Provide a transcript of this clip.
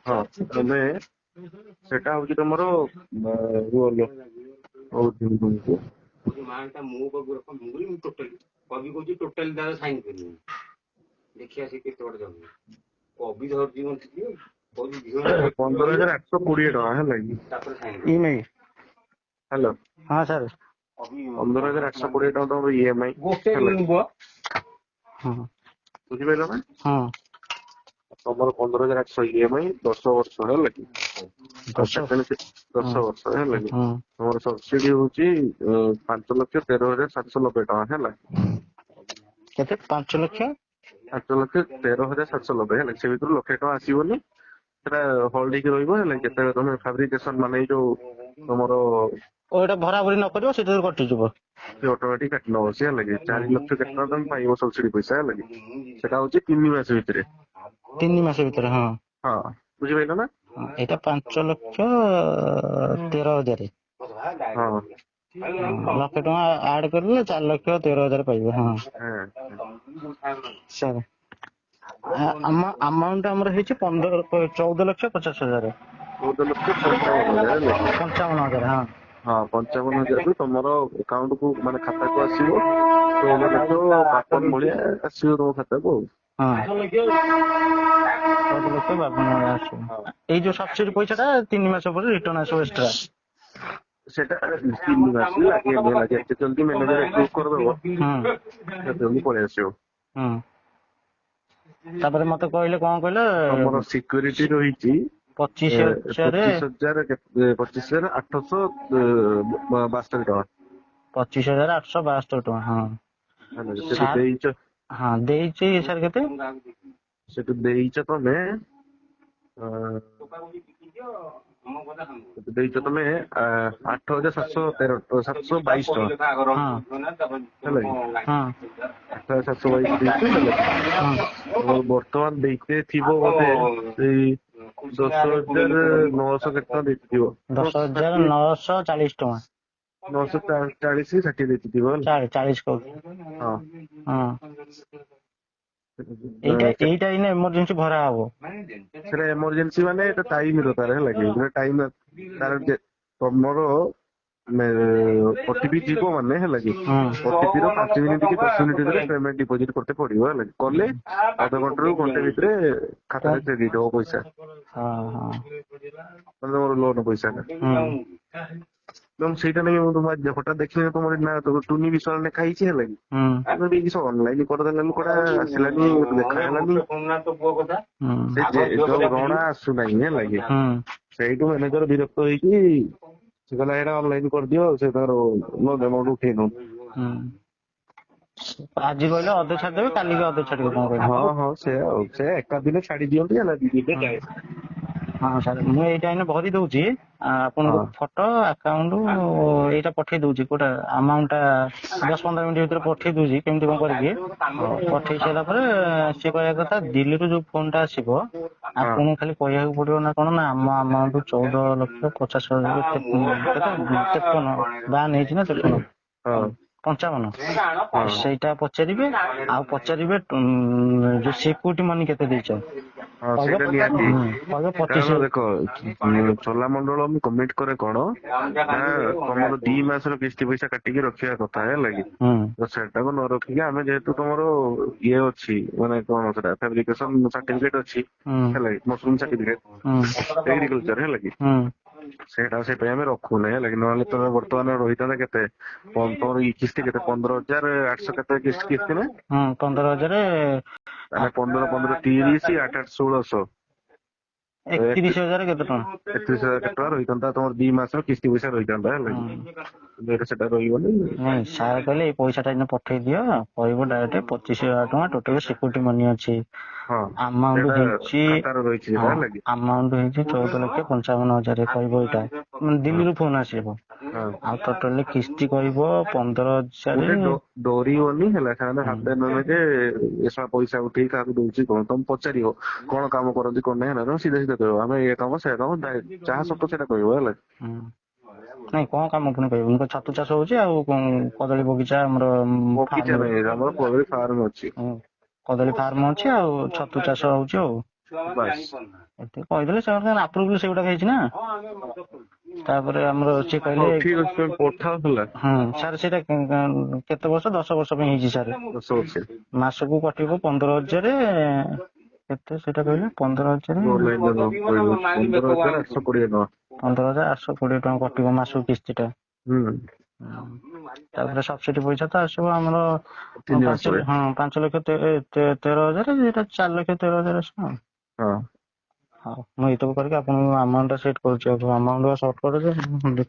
ହଁ ତମେ ସେଟା ହଉଛି ତମର ରୋଲ ହଉଛି ତୁମକୁ $15,820 ହେଲା କି ଇଏମଆଇ। ହ୍ୟାଲୋ ହଁ ସାର୍। $15,820 ତମର EMI ହେଲା ହଁ ବୁଝିପାରିଲ ନା ହଁ ତମର 15,800 EMI 10 ବର୍ଷ ହେଲା କି ଆଉ 10। ସେକେଣ୍ଡ 10 ବର୍ଷ ହେଲା କି ହଁ ତମର ସବସିଡି ହଉଛି 5,13,790 ହେଲା କେତେ? 5 ଲକ୍ଷ 5,13,790 ହେଲା ସେ ଭିତରୁ $1,00,000 ଆସିବନି ସେଟା ହୋଲ୍ଡ ହେଇକି ରହିବ ହେଲା କେତେବେଳେ ତମେ ଫାବ୍ରିକେସନ ମାନେ ଏଇ ଯୋଉ ତମର ଓ ଏଟା ଭରା ଭରି ନ କରିବ ସେଥିରୁ କଟିଯିବ। ସେ ଅଟୋମେଟିକ କାଟି ନବ ସେ ହେଲା କି 4 ଲକ୍ଷ କେତେ ଟଙ୍କା ତମେ ପାଇବ ସବସିଡି ପଇସା ହେଲା କି ସେଟା ହଉଛି 3 ମାସ ଭିତରେ 3 ମାସ ଭିତରେ। ହଁ ହଁ ବୁଝିପାରିଲ ନା ଏଇଟା 5,13,000। ହଁ $1,00,000 ଆଡ କରିଲେ 4,13,000 ପାଇବେ। ହଁ ସାର୍ ଆମାଉଣ୍ଟ ଆମର ହେଇଛି 14,50,000। 14,55,000 ହେଲା କି 55,000। ହଁ ହଁ 55,000 ରୁ ତମର ଆକାଉଣ୍ଟ କୁ ମାନେ ଖାତାକୁ ଆସିବ 14,52,000 ଭଳିଆ ଆସିବ ତମ ଖାତାକୁ ଆଉ ହଁ 14,52,000 ଆସିବ। ଏଇ ଯୋଉ ସବସିଡି ପଇସା ଟା 3 ମାସ ପରେ ରିଟର୍ନ ଆସିବ ଏକ୍ସଟ୍ରା। ସେଟା 3 ମାସ ଲାଗେନି ହେଲା ଯେତେ ଜଲ୍ଦି ମ୍ୟାନେଜର ଆପ୍ରୁଭ କରିଦବ ସେତେ ଜଲ୍ଦି ପଳେଇ ଆସିବ। ତାପରେ ମତେ କହିଲେ କଣ କହିଲେ ତମର ସିକ୍ୟୁରିଟି ରହିଛି 25,000 25,872 ଟଙ୍କା 25,872 ଟଙ୍କା। ହେଲା ହଁ ସେଠୁ ସାର୍ ଦେଇଛ ହଁ ଦେଇଛି ସାର୍ କେତେ? ସେଠୁ ଦେଇଛ ତମେ ଦେଇଛ ତମେ 8,722 ଟଙ୍କା ହେଲା କି 8,722 ଦେଇଛ ହେଲା କି ତମର ବର୍ତ୍ତମାନ ଦେଇତେ ଥିବ ବୋଧେ ସେଇ 10,900 କେତେ ଟଙ୍କା ଦେଇଥିବ 10,940 ଟଙ୍କା 940-60 ଦେଇଥିବ ହେଲା 40 କହୁଛି। ହଁ ହଁ ଏଇଟା ଏଇନା ଏମର୍ଜେନ୍ସି ଭରା ହବ। ସେଟା ଏମର୍ଜେନ୍ସି ମାନେ ଏଟା ଟାଇମ ର ତାର ହେଲା କି ଟାଇମ ତାର ତମର ଓଟିପି ଯିବ ମାନେ ହେଲା କି ଓଟିପି ର 5 ମିନିଟ କି 10 ମିନିଟ ଭିତରେ ପେମେଣ୍ଟ ଡିପୋଜିଟ କରତେ ପଡିବ ହେଲା କଲେ ଅଧଘଣ୍ଟାରୁ ଘଣ୍ଟେ ଭିତରେ ଖାତାରେ କ୍ରେଡିଟ ହବ ପଇସା ତମର ଲୋନ ପଇସା ଟା ସେଇଟା ନେଇ ହଠାତ୍ ଦେଖିଲେ ତମର ନା ଟୁନି ବିଷୟ ଲେଖା ହେଇଛି ହେଲା କି କିଛି ଅନଲାଇନ କରିଦେଲା ଲୋକଟା ଆସିଲାନି ଦେଖା ହେଲାନି ଯୋଉ ରଣା ଆସୁନାହିଁ ହେଲା କି ସେଇଠୁ ମ୍ୟାନେଜର ବିରକ୍ତ ହେଇକି ସେ କହିଲା ଏଇଟା ଅନଲାଇନ କରିଦିଅ ସେ ତାର ଆମାଉଣ୍ଟ ଉଠେଇ ନଉ ଆଜି କହିଲେ ଅଧେ ଛାଡିଦେବେ କାଲିକି ଅଧେ ଛାଡିବେ କଣ କହିଲେ? ହଁ ସେ ଆଉ ସେ ଏକା ଦିନେ ଛାଡି ଦିଅନ୍ତି ହେଲା ଦିନେ ଯାଏ। ହଁ ସାର୍ ମୁଁ ଏଇଟା ଏଇନେ ଭରି ଦଉଛି ଆପଣଙ୍କୁ ଫଟୋ ଆକାଉଣ୍ଟ ଏଇଟା ପଠେଇ ଦଉଛି କୋଉଟା ଆମାଉଣ୍ଟ ଟା 10-15 ମିନିଟ୍ ଭିତରେ ପଠେଇ ଦଉଛି କେମିତି କଣ କରିକି ପଠେଇ ସାରିଲା ପରେ ସିଏ କହିବା କଥା ଦିଲ୍ଲୀରୁ ଯୋଉ ଫୋନ୍ ଟା ଆସିବ ଆପଣଙ୍କୁ ଖାଲି କହିବାକୁ ପଡିବ ନା କଣ ନା ଆମ ଆମାଉଣ୍ଟ 14,50,000 ହେଇଛି ନା 55 ସେଇଟା ପଚାରିବେ ଆଉ ପଚାରିବେ ଯୋଉ ସିକ୍ୟୁରିଟି ମନି କେତେ ଦେଇଛ ସେଇଟା ନିହାତି କହିବ କାରଣ 25,000। ଦେଖ ଚୋଲାମଣ୍ଡଳ ମୁଁ କମିଟ କରେ କଣ ନା ତମର 2 ମାସର କିସ୍ତି ପଇସା କାଟିକି ରଖିବା କଥା ହେଲା କି ତ ସେଟାକୁ ନ ରଖିକି ଆମେ ଯେହେତୁ ତମର ଇଏ ଅଛି ମାନେ କଣ ସେଟା ଫାବ୍ରିକେସନ ସାର୍ଟିଫିକେଟ ଅଛି ହେଲା କି ମସରୁମ ସାର୍ଟିଫିକେଟ ଏଗ୍ରିକଲଚର ହେଲା କି ସେଇଟା ସେପାଇଁ ଆମେ ରଖୁନାହିଁ ହେଲା କି ନହେଲେ ତମେ ବର୍ତ୍ତମାନ ରହିଥାନ୍ତା କେତେ ତମର କିସ୍ତି କେତେ 15,800 କେତେ କିସ୍ତି ନା 15,000 ମାନେ 15,15 30 8,816 31,000 କେତେ ଟଙ୍କା 31,000 କେତେ ଟଙ୍କା ରହିଥାନ୍ତା ତମର 2 ମାସର କିସ୍ତି ପଇସା ରହିଥାନ୍ତା ହେଲା କି ସେଟା ରହିବନି ନାଇଁ ସାର୍ କହିଲେ ଏଇ ପଇସାଟା ଏଇନା ପଠେଇ ଦିଅ କହିବ ଡାଇରେକ୍ଟ 25,000 ଟଙ୍କା ଟୋଟାଲ ସିକ୍ୟୁରିଟି ମନି ଅଛି ଆମାଉଣ୍ଟ ହେଇଛି ଖାତାରେ ରହିଛି ସେଟା ହେଲା କି ଆମାଉଣ୍ଟ ହେଇଛି 14,55,000 କହିବ ଏଇଟା ମାନେ ଦିଲ୍ଲୀରୁ ଫୋନ ଆସିବ ଆଉ ଟୋଟାଲି କିସ୍ତି କହିବ 15,000 ଗୋଟେ ଡରିବନି ହେଲା ସେମାନେ ଭାବିବେ ନହେଲେ ଯେ ଏସା ପଇସା ଉଠେଇ କାହାକୁ ଦଉଛି କଣ ତମେ ପଚାରିବ କଣ କାମ କରନ୍ତି କଣ ନାହିଁ ହେଲା ସିଧା ସିଧା କହିବ ଆମେ ଏ କାମ ସେ କାମ ଯାହା ସତ ସେଇଟା କହିବ ହେଲା ନାଇଁ କଣ କାମ ପୁଣି କହିବ ମୁଁ ତ ଛତୁ ଚାଷ ହଉଛି ଆଉ କଦଳୀ ବଗିଚା ଆମର ବଗିଚା ନାହିଁ ଆମର କଦଳୀ ଫାର୍ମ ଅଛି କଦଳୀ ଫାର୍ମ ଅଛି ଆଉ ଛତୁ ଚାଷ ହଉଛି ଆଉ ବାସ୍। ଏତିକି କହିଦେଲେ ସେମାନେ ଆପ୍ରୁଭଲ ସେଗୁଡାକ ହେଇଛି ନା। ତାପରେ ଆମର ସିଏ ହଉ କହିଲେ ଠିକ ଅଛି, ତମେ ପଠାଅ ହେଲା। ସାର୍ ସେଇଟା କେତେ ବର୍ଷ? 10 ବର୍ଷ ପାଇଁ ହେଇଛି ସାର୍। 10 ବର୍ଷ। ମାସକୁ କଟିବ 15,000। କେତେ ସେଇଟା କହିଲେ? 15,000। ଅନଲାଇନରେ କହିବ 15,820 ଟଙ୍କା। 15,820 ଟଙ୍କା କଟିବ ମାସକୁ କିସ୍ତିଟା। ତାପରେ ସବସିଡି ପଇସା ତ ଆସିବ ଆମର 3 ମାସରେ। 5,13,000। ଏଇଟା 4,13,000 ଆସିବ। ହଁ। ହଉ, ମୁଁ ଏଇତକ କରିକି ଆପଣଙ୍କୁ ଆମାଉଣ୍ଟ ଟା ସେଟ୍ କରୁଛି। ଆମାଉଣ୍ଟ ସର୍ଟ କରିଦେବେ।